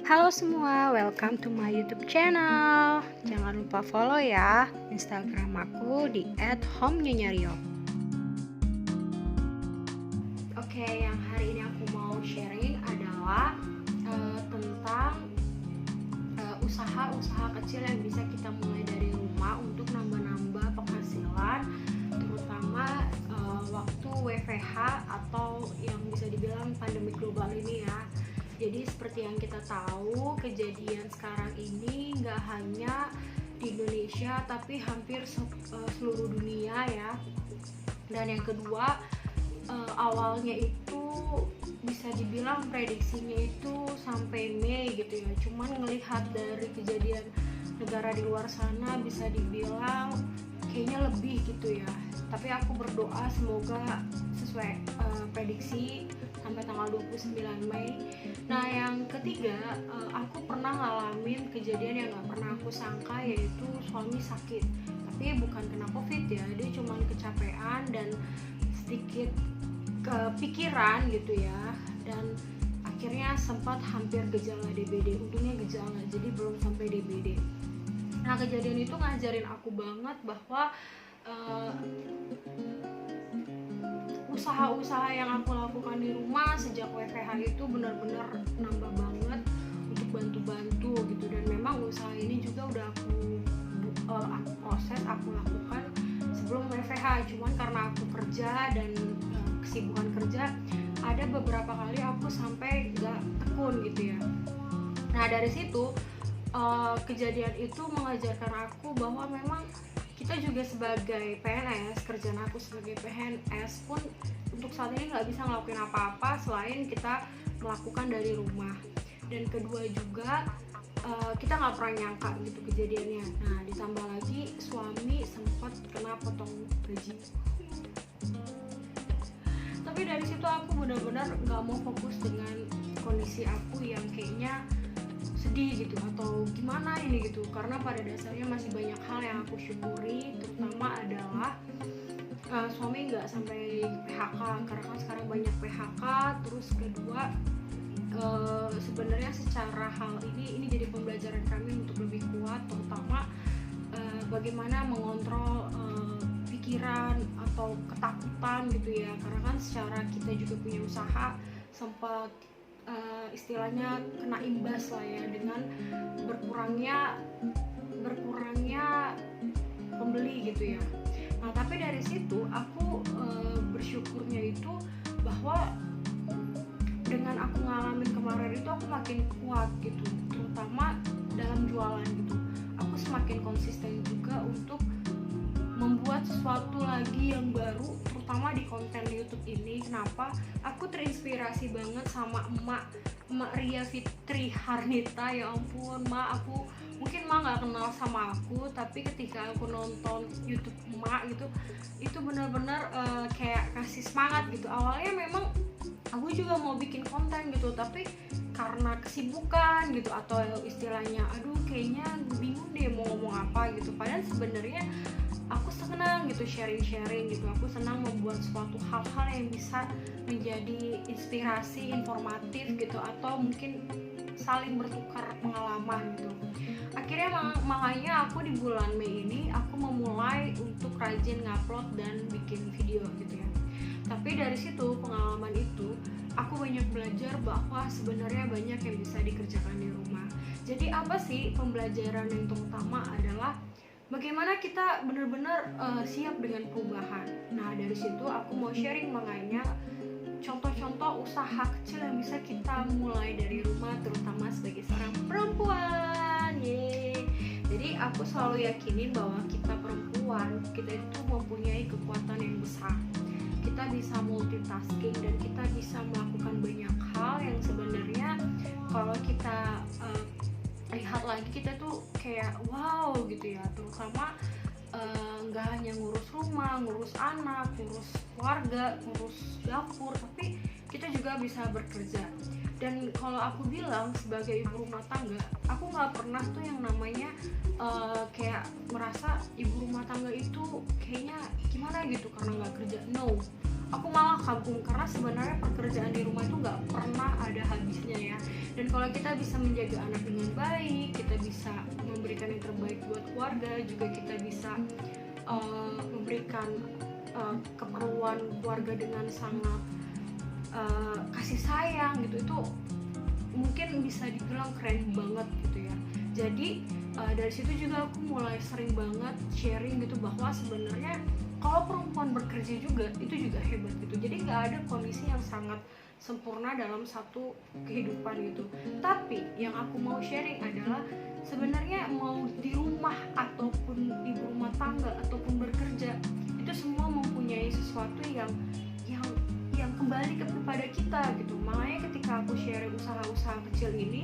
Halo semua, welcome to my YouTube channel. Jangan lupa follow ya Instagram aku di @homenyanyario. Oke, yang hari ini aku mau sharing adalah tentang usaha-usaha kecil yang bisa kita mulai dari rumah untuk nambah-nambah penghasilan, terutama waktu WFH atau yang bisa dibilang pandemi global ini ya. Jadi seperti yang kita tahu, kejadian sekarang ini nggak hanya di Indonesia tapi hampir seluruh dunia ya. Dan yang kedua, awalnya itu bisa dibilang prediksinya itu sampai Mei gitu ya. Cuman ngelihat dari kejadian negara di luar sana bisa dibilang kayaknya lebih gitu ya. Tapi aku berdoa semoga sesuai prediksi sampai tanggal 29 Mei. Nah yang ketiga, aku pernah ngalamin kejadian yang gak pernah aku sangka, yaitu suami sakit. Tapi bukan kena covid ya, dia cuma kecapean dan sedikit kepikiran gitu ya. Dan akhirnya sempat hampir gejala DBD, untungnya gejala jadi belum sampai DBD. Nah kejadian itu ngajarin aku banget bahwa usaha-usaha yang aku lakukan di rumah sejak WFH itu benar-benar nambah banget untuk bantu-bantu gitu. Dan memang usaha ini juga udah aku proses, aku lakukan sebelum WFH. Cuman karena aku kerja dan kesibukan kerja, ada beberapa kali aku sampai gak tekun gitu ya. Nah dari situ kejadian itu mengajarkan aku bahwa memang kita juga sebagai PNS, kerjaan aku sebagai PNS pun untuk saat ini nggak bisa ngelakuin apa-apa selain kita melakukan dari rumah. Dan kedua juga kita nggak pernah nyangka gitu kejadiannya. Nah ditambah lagi suami sempat kena potong gaji. Tapi dari situ aku benar-benar nggak mau fokus dengan kondisi aku yang kayaknya sedih gitu atau gimana ini gitu, karena pada dasarnya masih banyak hal yang aku syukuri, terutama adalah suami nggak sampai PHK, karena kan sekarang banyak PHK. Terus kedua, sebenarnya secara hal ini jadi pembelajaran kami untuk lebih kuat, terutama bagaimana mengontrol pikiran atau ketakutan gitu ya, karena kan secara kita juga punya usaha sempat istilahnya kena imbas lah ya dengan berkurangnya pembeli gitu ya. Nah tapi dari situ aku bersyukurnya itu bahwa dengan aku ngalamin kemarin itu aku makin kuat gitu, terutama dalam jualan gitu. Aku semakin konsisten juga untuk membuat sesuatu lagi yang baru, terutama di konten YouTube ini. Kenapa? Aku terinspirasi banget sama emak Ria Fitri Harnita. Ya ampun, aku mungkin nggak kenal sama aku, tapi ketika aku nonton YouTube emak gitu, itu benar-benar kayak kasih semangat gitu. Awalnya memang aku juga mau bikin konten gitu, tapi karena kesibukan gitu atau istilahnya aduh kayaknya bingung deh mau ngomong apa gitu. Padahal sebenarnya aku senang gitu sharing gitu, aku senang membuat suatu hal-hal yang bisa menjadi inspirasi, informatif gitu, atau mungkin saling bertukar pengalaman gitu. Akhirnya makanya aku di bulan Mei ini aku memulai untuk rajin ngupload dan bikin video gitu ya. Tapi dari situ, pengalaman itu, aku banyak belajar bahwa sebenarnya banyak yang bisa dikerjakan di rumah. Jadi apa sih pembelajaran yang terutama adalah bagaimana kita benar-benar siap dengan perubahan. Nah dari situ aku mau sharing makanya contoh-contoh usaha kecil yang bisa kita mulai dari rumah, terutama sebagai seorang perempuan. Yeay. Jadi aku selalu yakinin bahwa kita perempuan, kita itu mempunyai kekuatan yang besar. Kita bisa multitasking dan kita bisa melakukan banyak hal yang sebenarnya kalau kita lihat lagi kita tuh kayak wow gitu ya, terutama nggak hanya ngurus rumah, ngurus anak, ngurus keluarga, ngurus dapur, tapi kita juga bisa bekerja. Dan kalau aku bilang sebagai ibu rumah tangga, aku nggak pernah tuh yang namanya kayak merasa ibu rumah tangga itu kayaknya gimana gitu karena nggak kerja. No, aku malah kagum karena sebenarnya pekerjaan di rumah itu nggak pernah ada habisnya ya. Dan kalau kita bisa menjaga anak dengan baik, kita bisa memberikan yang terbaik buat keluarga, juga kita bisa memberikan keperluan keluarga dengan sangat kasih sayang gitu, itu mungkin bisa dibilang keren banget gitu ya. Jadi dari situ juga aku mulai sering banget sharing gitu bahwa sebenarnya kalau perempuan bekerja juga itu juga hebat gitu. Jadi nggak ada kondisi yang sangat sempurna dalam satu kehidupan gitu. Tapi yang aku mau sharing adalah sebenarnya mau di rumah ataupun ibu rumah tangga ataupun bekerja, itu semua mempunyai sesuatu yang kembali kepada kita gitu. Makanya ketika aku sharing usaha-usaha kecil ini,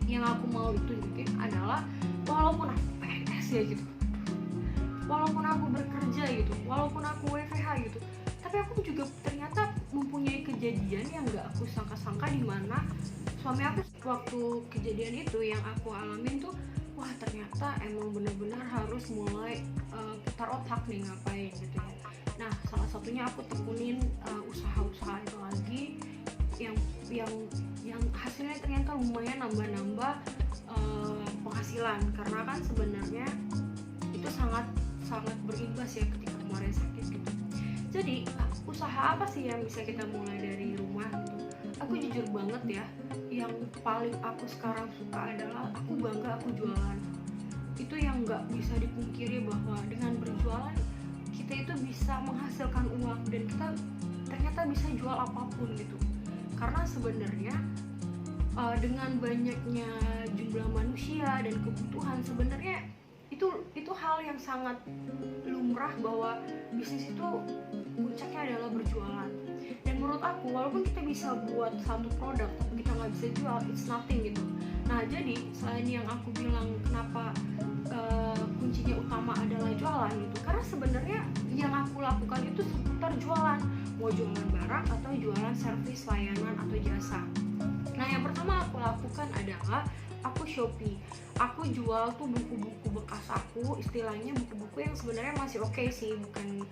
yang aku mau tunjukin adalah walaupun aku PNS ya gitu, walaupun aku bekerja gitu, walaupun aku WFH gitu, tapi aku juga ternyata mempunyai kejadian yang gak aku sangka-sangka, di mana suami aku waktu kejadian itu yang aku alamin tuh, wah ternyata emang benar-benar harus mulai putar otak nih ngapain gitu ya. Nah salah satunya aku tekunin usaha-usaha itu lagi yang hasilnya ternyata lumayan nambah-nambah penghasilan, karena kan sebenarnya itu sangat berimbas ya ketika kemarin sakit gitu. Jadi usaha apa sih yang bisa kita mulai dari rumah gitu? Aku jujur banget ya, yang paling aku sekarang suka adalah aku bangga aku jualan. Itu yang nggak bisa dipungkiri bahwa dengan berjualan kita itu bisa menghasilkan uang, dan kita ternyata bisa jual apapun gitu. Karena sebenarnya dengan banyaknya jumlah manusia dan kebutuhan, sebenarnya itu hal yang sangat lumrah bahwa bisnis itu puncaknya adalah berjualan. Dan menurut aku, walaupun kita bisa buat satu produk tapi kita nggak bisa jual, it's nothing gitu. Nah jadi selain yang aku bilang kenapa kuncinya utama adalah jualan gitu, karena sebenarnya yang aku lakukan itu seputar jualan, mau jualan barang atau jualan servis, layanan atau jasa. Nah yang pertama aku lakukan adalah aku Shopee. Aku jual tuh buku-buku bekas aku, istilahnya buku-buku yang sebenarnya masih oke sih, bukan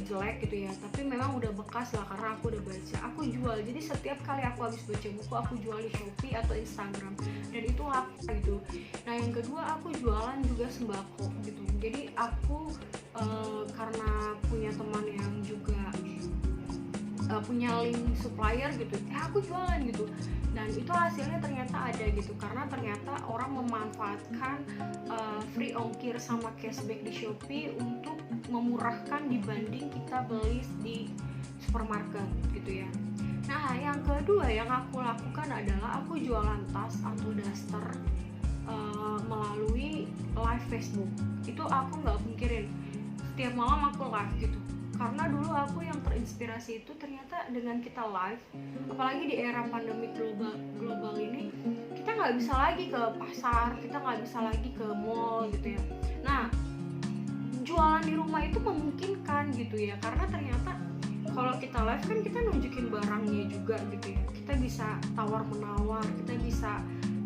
jelek gitu ya, tapi memang udah bekas lah karena aku udah baca. Aku jual, jadi setiap kali aku habis baca buku aku jual di Shopee atau Instagram, dan itu laku gitu. Nah yang kedua aku jualan juga sembako gitu. Jadi aku karena punya teman yang juga punya link supplier gitu, aku jualan gitu, dan itu hasilnya ternyata ada gitu, karena ternyata orang memanfaatkan free ongkir sama cashback di Shopee untuk memurahkan dibanding kita beli di supermarket gitu ya. Nah yang kedua yang aku lakukan adalah aku jualan tas atau daster melalui live Facebook. Itu aku nggak pungkirin, setiap malam aku live gitu, karena dulu aku yang terinspirasi itu ternyata dengan kita live, apalagi di era pandemi global ini, kita nggak bisa lagi ke pasar, kita nggak bisa lagi ke mall gitu ya. Nah jualan di rumah itu memungkinkan gitu ya, karena ternyata kalau kita live kan kita nunjukin barangnya juga gitu ya, kita bisa tawar menawar, kita bisa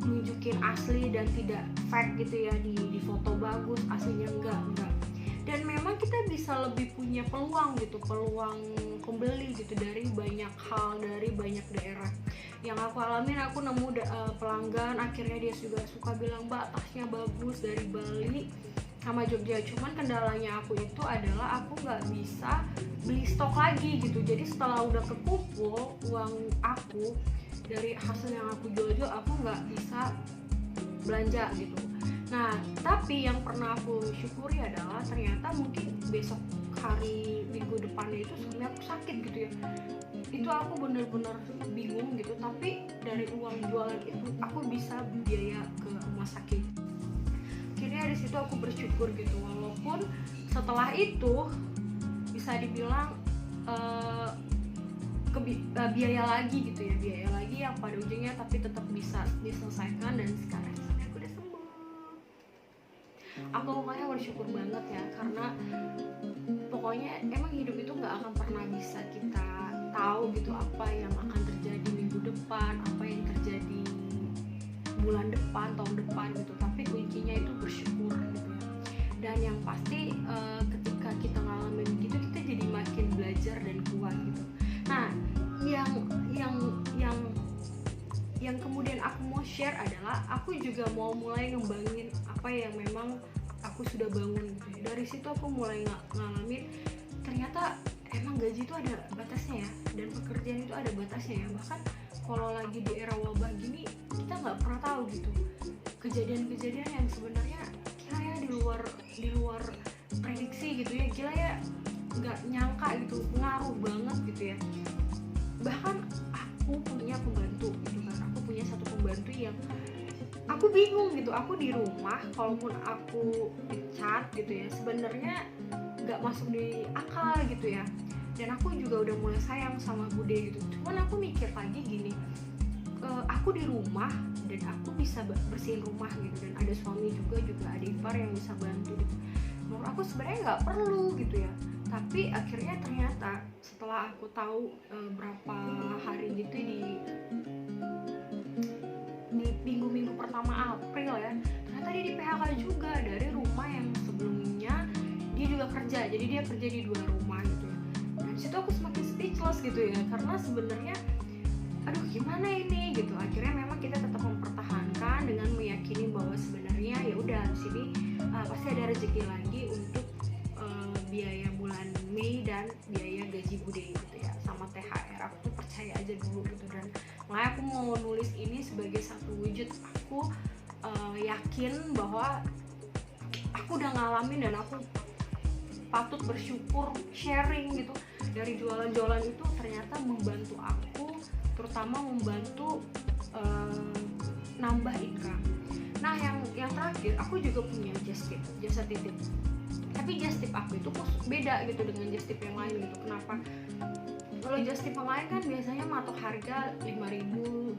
nunjukin asli dan tidak fake gitu ya, di foto bagus aslinya enggak. Dan memang kita bisa lebih punya peluang gitu, peluang pembeli gitu dari banyak hal, dari banyak daerah. Yang aku alamin, aku nemu pelanggan akhirnya dia juga suka bilang, Mbak tasnya bagus dari Bali sama Jogja. Cuman kendalanya aku itu adalah aku nggak bisa beli stok lagi gitu. Jadi setelah udah kekumpul uang aku dari hasil yang aku jual, aku nggak bisa belanja gitu. Nah, tapi yang pernah aku syukuri adalah ternyata mungkin besok hari minggu depannya itu suami aku sakit gitu ya. Itu aku bener-bener bingung gitu, tapi dari uang jualan itu aku bisa biaya ke rumah sakit. Akhirnya dari situ aku bersyukur gitu, walaupun setelah itu bisa dibilang biaya lagi gitu ya, biaya lagi yang pada ujungnya tapi tetap bisa diselesaikan, dan sekarang aku udah sembuh. Aku pokoknya bersyukur banget ya, karena pokoknya emang hidup itu nggak akan pernah bisa kita tahu gitu apa yang akan terjadi minggu depan, apa yang terjadi bulan depan, tahun depan gitu. Tapi kuncinya itu bersyukur gitu ya. Dan yang pasti ketika kita ngalamin gitu, kita jadi makin belajar dan kuat gitu. Nah, yang yang yang yang kemudian aku mau share adalah aku juga mau mulai ngembangin apa yang memang aku sudah bangun gitu. Dari situ aku mulai ngalamin ternyata emang gaji itu ada batasnya ya, dan pekerjaan itu ada batasnya ya. Bahkan kalau lagi di era wabah gini, kita nggak pernah tahu gitu kejadian-kejadian yang sebenarnya gila ya, di luar prediksi gitu ya, gila ya, nggak nyangka gitu, ngaruh banget gitu ya. Bahkan aku punya pembantu gitu kan, aku punya satu pembantu yang aku bingung gitu, aku di rumah kalaupun aku dicat gitu ya, sebenarnya nggak masuk di akal gitu ya. Dan aku juga udah mulai sayang sama Bude gitu. Cuman aku mikir lagi gini, aku di rumah dan aku bisa bersihin rumah gitu, dan ada suami juga ada ipar yang bisa bantu gitu. Menurut aku sebenarnya nggak perlu gitu ya. Tapi akhirnya ternyata setelah aku tahu berapa hari gitu di minggu-minggu pertama April ya, ternyata dia di PHK juga dari rumah yang sebelumnya dia juga kerja. Jadi dia kerja di 2 rumah gitu ya. Dan situ aku semakin speechless gitu ya, karena sebenarnya aduh gimana ini gitu. Akhirnya memang kita tetap mempertahankan dengan meyakini bahwa sebenarnya ya udah di sini pasti ada rezeki lagi untuk biaya bulan Mei dan biaya gaji Bude gitu ya, sama THR. Aku tuh percaya aja dulu gitu. Dan makanya aku mau nulis ini sebagai satu wujud aku yakin bahwa aku udah ngalamin dan aku patut bersyukur sharing gitu. Dari jualan-jualan itu ternyata membantu aku, terutama membantu nambah income. Nah yang terakhir, aku juga punya jasa titip. Tapi just tip aku itu beda gitu dengan just tip yang lain gitu. Kenapa? Kalau just tip yang lain kan biasanya matok harga 5.000,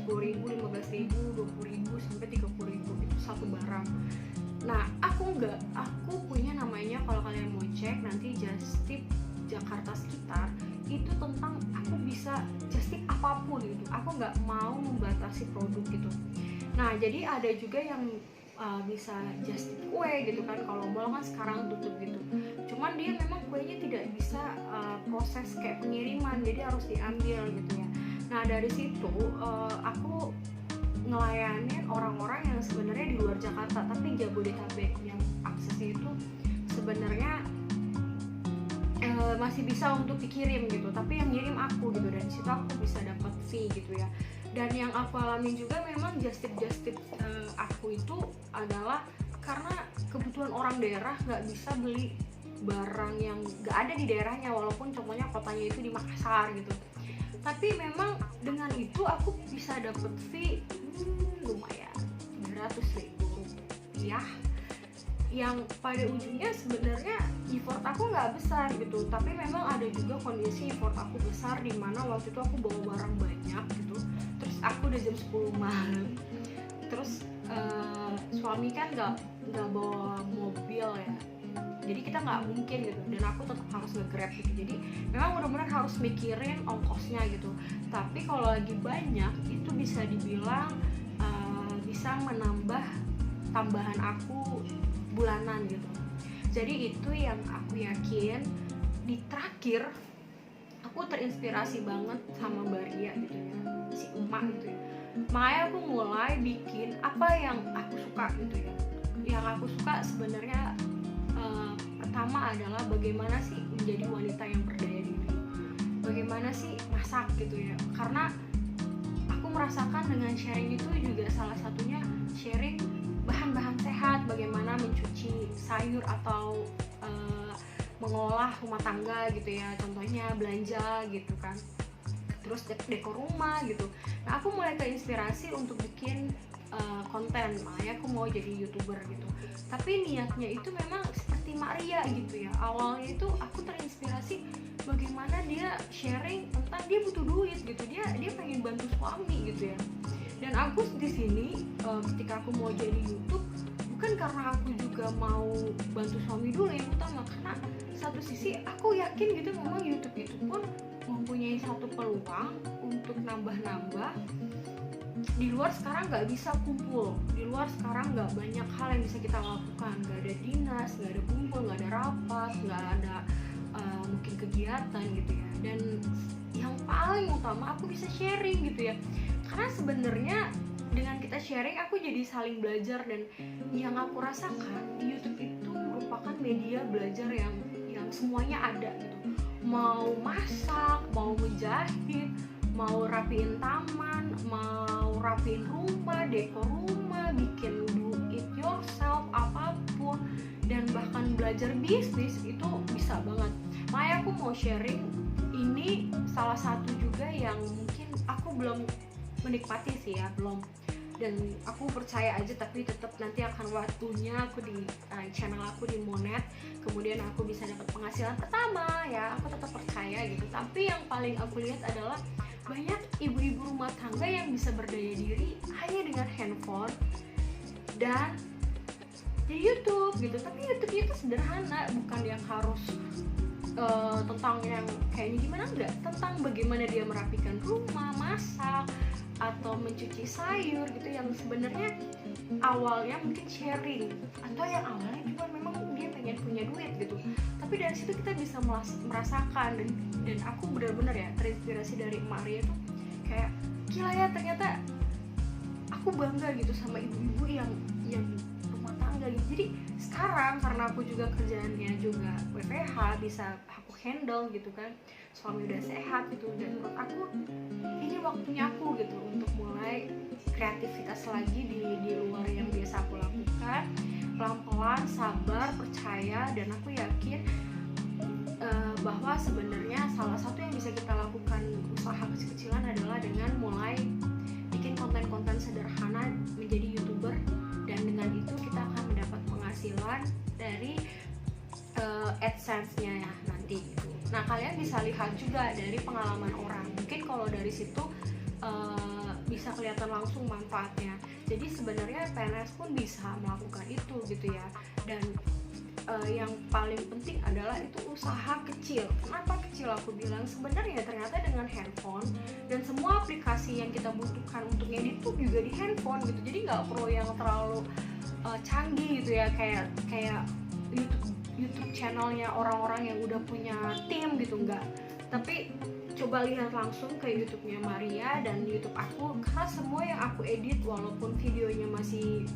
10.000, 15.000, 20.000 sampai 30.000 itu satu barang. Nah aku enggak, aku punya namanya, kalau kalian mau cek nanti just tip Jakarta sekitar, itu tentang aku bisa just tip apapun gitu. Aku nggak mau membatasi produk gitu. Nah jadi ada juga yang bisa just tip kue gitu kan, kalau mall kan sekarang tutup gitu. Cuman dia memang kuenya tidak bisa proses kayak pengiriman, jadi harus diambil gitu ya. Nah dari situ aku ngelayanin orang-orang yang sebenarnya di luar Jakarta tapi Jabodetabek, yang aksesnya itu sebenarnya masih bisa untuk dikirim gitu, tapi yang ngirim aku gitu. Dan situ aku bisa dapat fee gitu ya. Dan yang aku alami juga memang just tip aku itu adalah karena kebutuhan orang daerah nggak bisa beli barang yang nggak ada di daerahnya, walaupun contohnya kotanya itu di Makassar gitu. Tapi memang dengan itu aku bisa dapat fee lumayan 300.000 rupiah, yang pada ujungnya sebenarnya effort aku nggak besar gitu. Tapi memang ada juga kondisi effort aku besar, di mana waktu itu aku bawa barang banyak gitu. Terus aku udah jam 10 malam. Terus suami kan nggak bawa mobil ya, jadi kita nggak mungkin gitu. Dan aku tetap harus nge-grab gitu. Jadi memang benar-benar harus mikirin ongkosnya gitu. Tapi kalau lagi banyak itu bisa dibilang bisa menambah tambahan aku bulanan gitu. Jadi itu yang aku yakin. Di terakhir aku terinspirasi banget sama Mbak Ria gitu ya, si emak gitu ya. Makanya aku mulai bikin apa yang aku suka gitu ya. Yang aku suka sebenarnya pertama adalah bagaimana sih menjadi wanita yang berdaya diri, bagaimana sih masak gitu ya. Karena aku merasakan dengan sharing itu juga salah satunya sharing bahan-bahan sehat, bagaimana mencuci sayur atau mengolah rumah tangga gitu ya, contohnya belanja gitu kan, terus dekor rumah gitu. Nah aku mulai terinspirasi untuk bikin konten, makanya aku mau jadi YouTuber gitu. Tapi niatnya itu memang seperti Maria gitu ya. Awalnya itu aku terinspirasi bagaimana dia sharing tentang dia butuh duit gitu, dia pengen bantu suami gitu ya. Dan aku di sini ketika aku mau jadi YouTube, bukan karena aku juga mau bantu suami dulu yang utama, karena satu sisi aku yakin gitu memang YouTube itu pun mempunyai satu peluang untuk nambah-nambah. Di luar sekarang nggak bisa kumpul, di luar sekarang nggak banyak hal yang bisa kita lakukan, nggak ada dinas, nggak ada kumpul, nggak ada rapat, nggak ada mungkin kegiatan gitu ya. Dan yang paling utama aku bisa sharing gitu ya, karena sebenarnya dengan kita sharing aku jadi saling belajar. Dan yang aku rasakan YouTube itu merupakan media belajar yang semuanya ada gitu. Mau masak, mau menjahit, mau rapiin taman, mau rapiin rumah, dekor rumah, bikin do it yourself, apapun, dan bahkan belajar bisnis itu bisa banget. Makanya aku mau sharing ini salah satu juga yang mungkin aku belum menikmati sih ya, belum, dan aku percaya aja, tapi tetap nanti akan waktunya aku di channel aku di monet, kemudian aku bisa dapat penghasilan pertama ya, aku tetap percaya gitu. Tapi yang paling aku lihat adalah banyak ibu-ibu rumah tangga yang bisa berdaya diri hanya dengan handphone dan di YouTube gitu. Tapi YouTube itu sederhana, bukan yang harus tentang yang kayaknya gimana, enggak, tentang bagaimana dia merapikan rumah, masak, atau mencuci sayur gitu, yang sebenarnya awalnya mungkin sharing, atau yang awalnya cuma memang dia pengen punya duit gitu. Tapi dari situ kita bisa merasakan, dan aku benar-benar ya terinspirasi dari Maria tuh, kayak gila ya, ternyata aku bangga gitu sama ibu-ibu yang rumah tangga gitu. Jadi sekarang karena aku juga kerjaannya juga WFH, bisa aku handle gitu kan, suami udah sehat gitu, dan menurut aku ini waktunya aku gitu untuk mulai kreativitas lagi di luar yang biasa aku lakukan, pelan-pelan, sabar, percaya. Dan aku yakin bahwa sebenarnya salah satu yang bisa kita lakukan usaha kecil-kecilan adalah dengan mulai bikin konten-konten sederhana menjadi YouTuber, dan dengan itu kita akan mendapat penghasilan dari AdSense-nya ya nanti gitu. Nah, kalian bisa lihat juga dari pengalaman orang, mungkin kalau dari situ bisa kelihatan langsung manfaatnya. Jadi sebenarnya PNS pun bisa melakukan itu gitu ya. Dan yang paling penting adalah itu usaha kecil. Kenapa kecil aku bilang? Sebenarnya ternyata dengan handphone dan semua aplikasi yang kita butuhkan untuk ngedit tuh juga di handphone gitu. Jadi nggak perlu yang terlalu canggih gitu ya, kayak YouTube channelnya orang-orang yang udah punya tim gitu, enggak. Tapi coba lihat langsung ke YouTube-nya Maria dan YouTube aku, karena semua yang aku edit walaupun videonya masih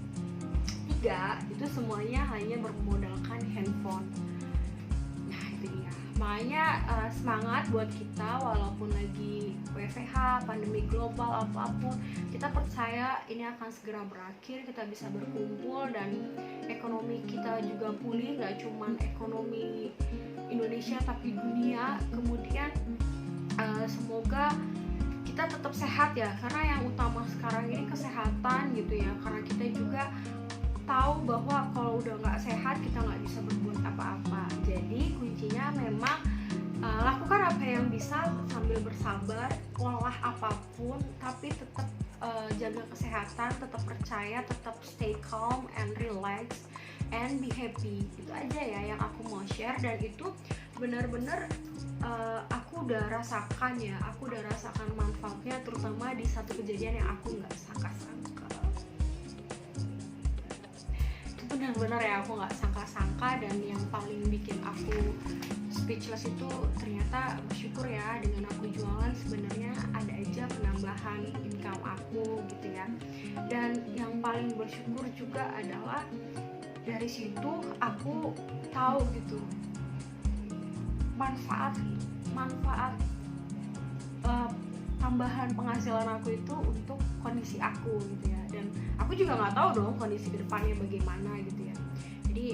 3, itu semuanya hanya bermodalkan handphone. Nah itu dia, makanya semangat buat kita walaupun lagi WFH, pandemi global, apapun, kita percaya ini akan segera berakhir, kita bisa berkumpul dan ekonomi kita juga pulih, gak cuman ekonomi Indonesia tapi dunia. Kemudian semoga kita tetap sehat ya, karena yang utama sekarang ini kesehatan gitu ya, karena kita juga tahu bahwa kalau udah nggak sehat kita nggak bisa berbuat apa-apa. Jadi kuncinya memang lakukan apa yang bisa sambil bersabar, olah apapun, tapi tetap jaga kesehatan, tetap percaya, tetap stay calm and relax and be happy. Itu aja ya yang aku mau share, dan itu benar-benar aku udah rasakan ya, aku udah rasakan manfaatnya, terutama di satu kejadian yang aku nggak sangka-sangka. Itu benar-benar ya, aku nggak sangka-sangka, dan yang paling bikin aku speechless itu ternyata bersyukur ya, dengan aku jualan sebenarnya ada aja penambahan income aku gitu ya. Dan yang paling bersyukur juga adalah dari situ aku tahu gitu manfaat tambahan penghasilan aku itu untuk kondisi aku gitu ya. Dan aku juga nggak tahu dong kondisi kedepannya bagaimana gitu ya. Jadi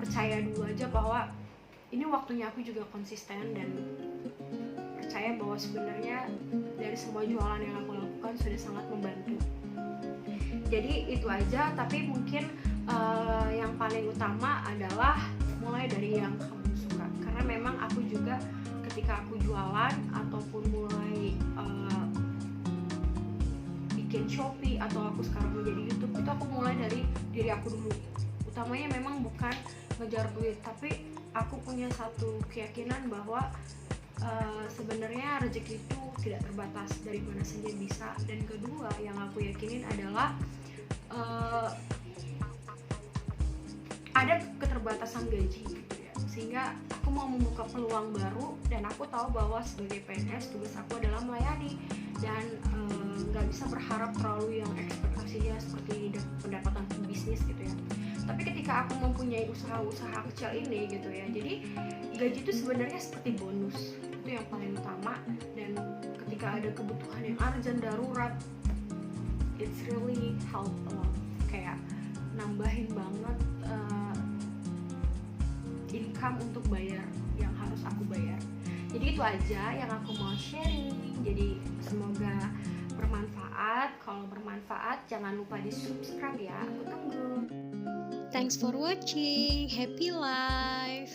percaya dulu aja bahwa ini waktunya aku juga konsisten, dan percaya bahwa sebenarnya dari semua jualan yang aku lakukan sudah sangat membantu. Jadi itu aja, tapi mungkin yang paling utama adalah mulai dari yang kamu suka, karena memang aku juga ketika aku jualan ataupun mulai bikin Shopee atau aku sekarang menjadi YouTube, itu aku mulai dari diri aku dulu. Utamanya memang bukan ngejar duit, tapi aku punya satu keyakinan bahwa sebenarnya rezeki itu tidak terbatas, dari mana saja bisa. Dan kedua yang aku yakinin adalah ada keterbatasan gaji gitu ya. sehingga aku mau membuka peluang baru, dan aku tahu bahwa sebagai PNS tugas aku adalah melayani, dan nggak bisa berharap terlalu yang ekspektasinya seperti pendapatan bisnis gitu ya. Tapi ketika aku mempunyai usaha-usaha kecil ini gitu ya, jadi gaji itu sebenarnya seperti bonus, itu yang paling utama. Dan ketika ada kebutuhan yang urgent, darurat, it's really help a lot, kayak nambahin banget income untuk bayar yang harus aku bayar. Jadi itu aja yang aku mau sharing. Jadi semoga bermanfaat. Kalau bermanfaat jangan lupa di subscribe ya, aku tunggu. Thanks for watching. Happy life.